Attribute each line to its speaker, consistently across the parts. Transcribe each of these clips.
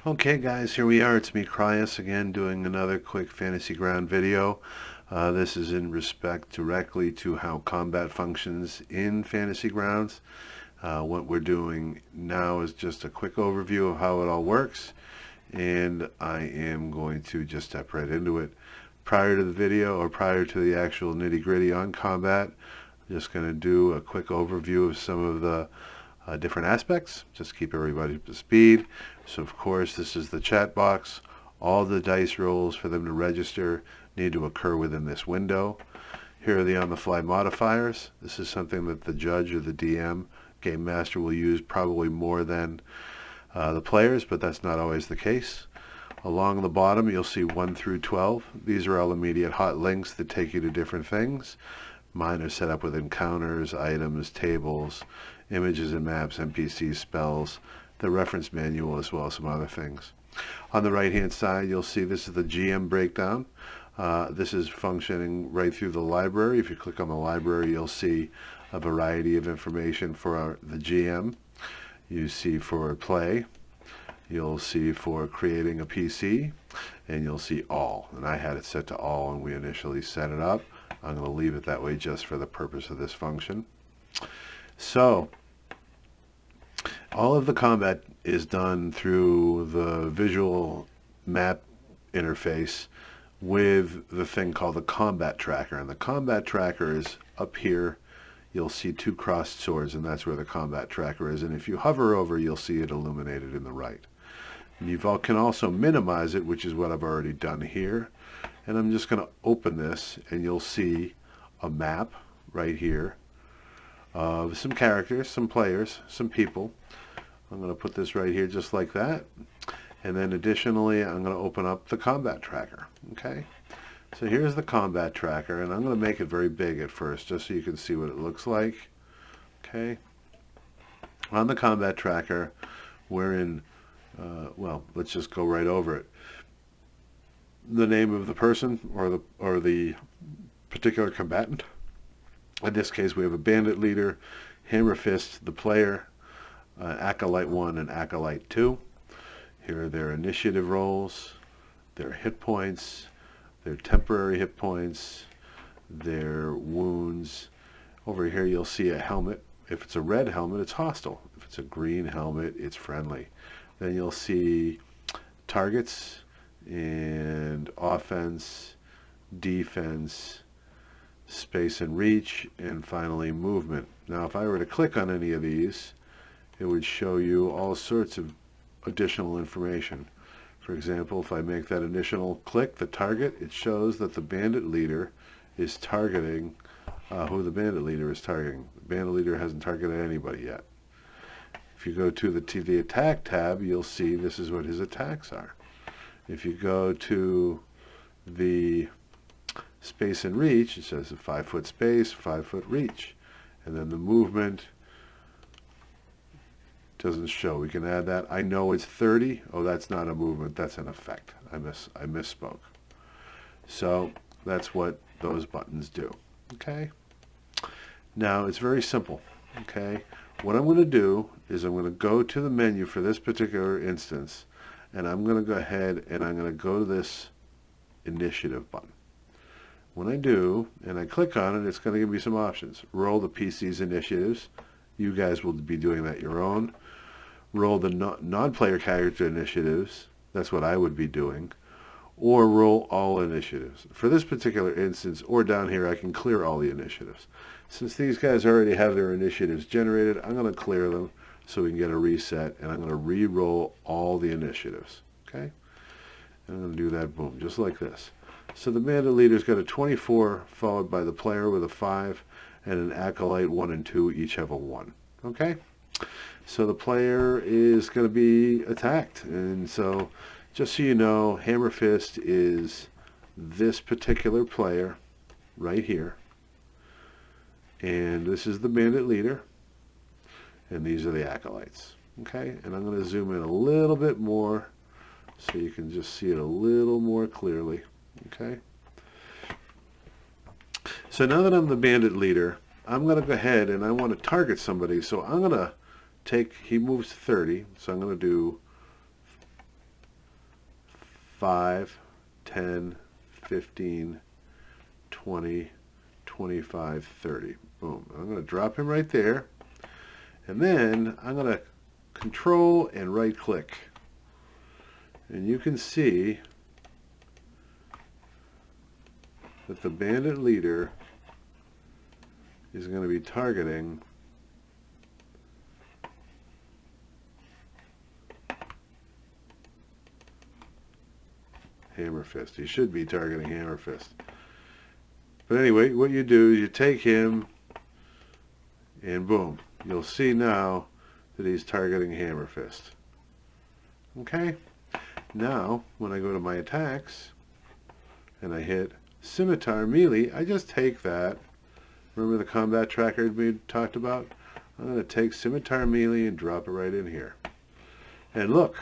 Speaker 1: Okay guys, here we are. It's me, Cryus, again doing another quick Fantasy Ground video. This is in respect directly to how combat functions in Fantasy Grounds. What we're doing now is just a quick overview of how it all works, and I am going to just step right into it. Prior to the video, or prior to the actual nitty-gritty on combat, I'm just going to do a quick overview of some of the different aspects, just keep everybody up to speed. So of course this is the chat box. All the dice rolls for them to register need to occur within this window. Here are the on-the-fly modifiers. This is something that the judge or the DM, Game Master, will use probably more than the players, but that's not always the case. Along the bottom you'll see 1 through 12. These are all immediate hot links that take you to different things. Mine are set up with encounters, items, tables, images and maps, NPCs, spells, the reference manual, as well as some other things. On the right hand side you'll see this is the GM breakdown. This is functioning right through the library. If you click on the library you'll see a variety of information for the GM. You see for play, you'll see for creating a PC, and you'll see all. And I had it set to all when we initially set it up. I'm going to leave it that way just for the purpose of this function. So all of the combat is done through the visual map interface with the thing called the combat tracker. And the combat tracker is up here. You'll see 2 crossed swords, and that's where the combat tracker is. And if you hover over, you'll see it illuminated in the right. And you can also minimize it, which is what I've already done here. And I'm just going to open this, and you'll see a map right here of some characters, some players, some people. I'm going to put this right here just like that. And then additionally, I'm going to open up the combat tracker. Okay? So here's the combat tracker, and I'm going to make it very big at first just so you can see what it looks like. Okay? On the combat tracker, we're in, well, let's just go right over it. The name of the person or the particular combatant. In this case, we have a bandit leader, Hammer Fist, the player, Acolyte 1 and Acolyte 2. Here are their initiative rolls, their hit points, their temporary hit points, their wounds. Over here you'll see a helmet. If it's a red helmet, it's hostile. If it's a green helmet, it's friendly. Then you'll see targets and offense, defense, space and reach, and finally movement. Now if I were to click on any of these, it would show you all sorts of additional information. For example, if I make that initial click, the target, it shows that the bandit leader is targeting who the bandit leader is targeting. The bandit leader hasn't targeted anybody yet. If you go to the attack tab, you'll see this is what his attacks are. If you go to the space and reach, it says a 5-foot space, 5-foot reach. And then the movement doesn't show. We can add that. I know it's 30. Oh, that's not a movement. That's an effect. I misspoke. So that's what those buttons do. Okay? Now, it's very simple. Okay? What I'm going to do is I'm going to go to the menu for this particular instance, and I'm going to go ahead and I'm going to go to this initiative button. When I do, and I click on it, it's going to give me some options. Roll the PC's initiatives. You guys will be doing that your own. Roll the non-player character initiatives. That's what I would be doing. Or roll all initiatives. For this particular instance, or down here, I can clear all the initiatives. Since these guys already have their initiatives generated, I'm going to clear them so we can get a reset, and I'm going to re-roll all the initiatives. Okay? And I'm going to do that, boom, just like this. So the bandit leader's got a 24, followed by the player with a 5, and an acolyte 1 and 2 each have a 1. Okay? So the player is going to be attacked. And so just so you know, Hammer Fist is this particular player right here. And this is the bandit leader. And these are the acolytes. Okay? And I'm going to zoom in a little bit more so you can just see it a little more clearly. Okay? So now that I'm the bandit leader, I'm going to go ahead and I want to target somebody. So I'm going to take, he moves 30, so I'm going to do 5, 10, 15, 20, 25, 30. Boom. I'm going to drop him right there. And then I'm going to control and right click. And you can see that the bandit leader is going to be targeting Hammerfist. He should be targeting Hammerfist. But anyway, what you do is you take him and boom, you'll see now that he's targeting Hammerfist. Okay? Now, when I go to my attacks and I hit Scimitar Melee, I just take that. Remember the combat tracker we talked about? I'm going to take Scimitar Melee and drop it right in here. And look,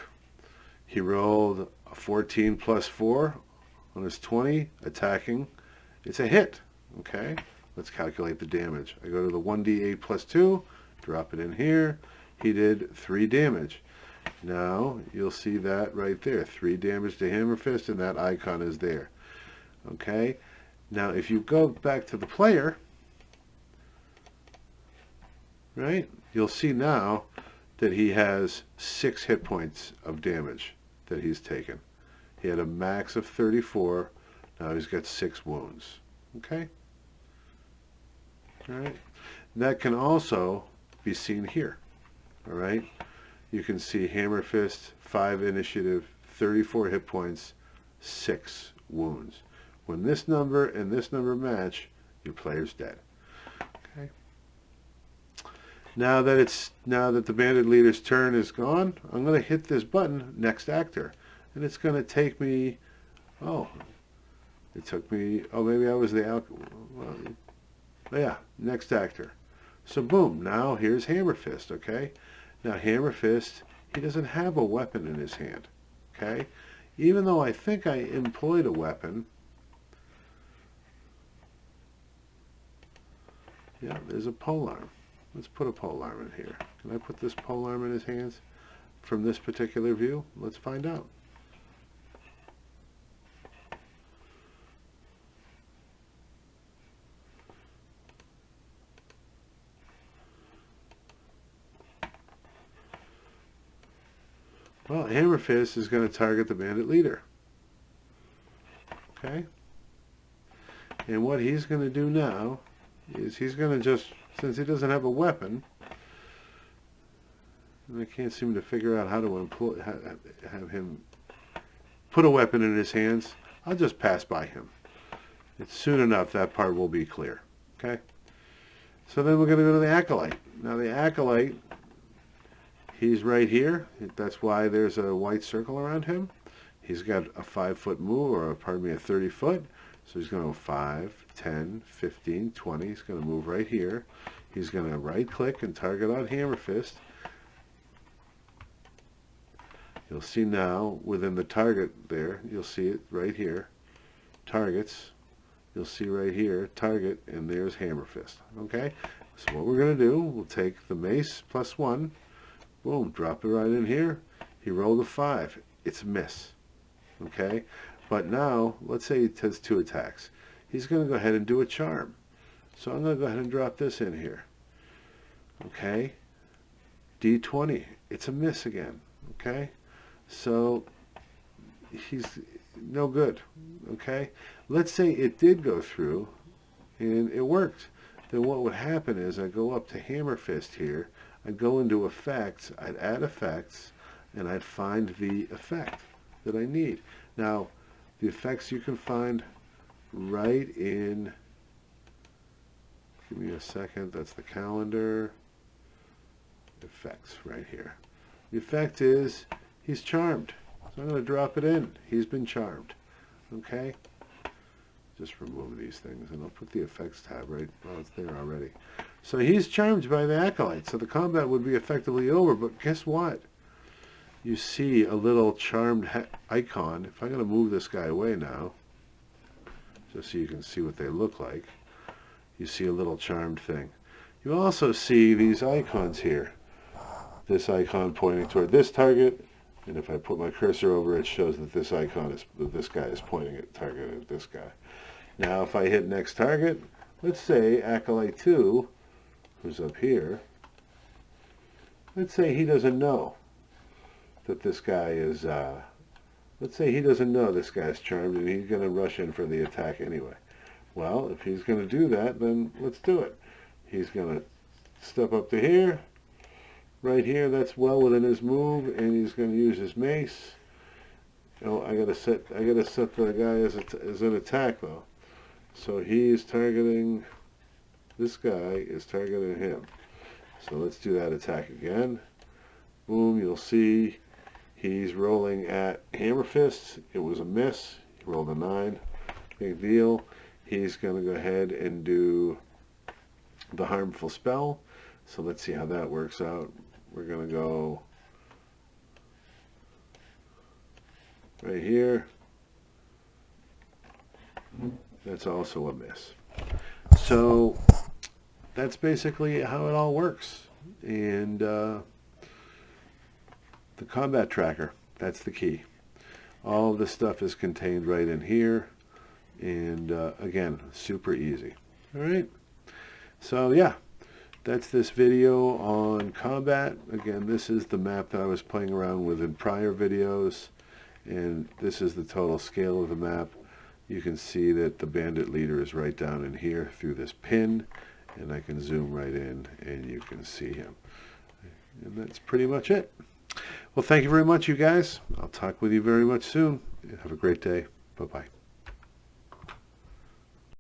Speaker 1: he rolled a 14 plus 4 on his 20, attacking. It's a hit. Okay? Let's calculate the damage. I go to the 1d8 plus 2, drop it in here. He did 3 damage. Now, you'll see that right there. 3 damage to Hammerfist, and that icon is there. Okay? Now, if you go back to the player, right, you'll see now that he has 6 hit points of damage that he's taken. He had a max of 34. Now he's got 6 wounds. Okay? All right? That can also be seen here. All right? You can see Hammerfist, 5 initiative, 34 hit points, 6 wounds. When this number and this number match, your player's dead. Okay? Now that the bandit leader's turn is gone, I'm going to hit this button, next actor. And it's going to take me, maybe I was next actor. So boom, now here's Hammerfist, okay? Now Hammerfist, he doesn't have a weapon in his hand, okay? Even though I think I employed a weapon, yeah, there's a polearm. Let's put a polearm in here. Can I put this polearm in his hands from this particular view? Let's find out. Well, Hammerfist is going to target the bandit leader. Okay? And what he's going to do now is he's going to just, since he doesn't have a weapon, and I can't seem to figure out how to have him put a weapon in his hands, I'll just pass by him. It's soon enough that part will be clear. Okay? So then we're going to go to the Acolyte. Now the Acolyte, he's right here. That's why there's a white circle around him. He's got a 5-foot move, or pardon me, a 30-foot. So he's going to go 5, 10, 15, 20. He's going to move right here. He's going to right-click and target on Hammerfist. You'll see now, within the target there, you'll see it right here. Targets. You'll see right here, target, and there's Hammerfist. Okay? So what we're going to do, we'll take the mace plus 1. Boom, drop it right in here. He rolled a 5. It's a miss. Okay? But now, let's say he has 2 attacks. He's going to go ahead and do a charm. So I'm going to go ahead and drop this in here. Okay? D20. It's a miss again. Okay? So he's no good. Okay? Let's say it did go through and it worked. Then what would happen is I go up to Hammerfist here. I'd go into effects, I'd add effects, and I'd find the effect that I need. Now, the effects you can find right in, give me a second, that's the calendar, effects right here. The effect is, he's charmed. So I'm going to drop it in. He's been charmed. Okay? Just remove these things, and I'll put the effects tab right, well, it's there already. So he's charmed by the Acolyte, so the combat would be effectively over, but guess what? You see a little charmed icon. If I'm going to move this guy away now, just so you can see what they look like, you see a little charmed thing. You also see these icons here. This icon pointing toward this target, And if I put my cursor over it, shows that this icon is, that this guy is pointing at, targeted at this guy. Now if I hit next target, let's say Acolyte 2, who's up here, let's say he doesn't know that this guy is, let's say he doesn't know this guy's charmed and he's going to rush in for the attack anyway. Well, if he's going to do that, then let's do it. He's going to step up to here, right here, that's well within his move, and he's going to use his mace. Oh, I gotta set the guy as an attack though. So he's targeting, this guy is targeting him. So let's do that attack again. Boom, you'll see he's rolling at Hammer Fist. It was a miss. He rolled a 9. Big deal. He's going to go ahead and do the harmful spell. So let's see how that works out. We're going to go right here. That's also a miss. So that's basically how it all works. And the combat tracker, that's the key. All of this stuff is contained right in here. And again, super easy. All right. So yeah, that's this video on combat. Again, this is the map that I was playing around with in prior videos. And this is the total scale of the map. You can see that the bandit leader is right down in here through this pin. And I can zoom right in and you can see him. And that's pretty much it. Well, thank you very much, you guys. I'll talk with you very much soon. Have a great day. Bye-bye.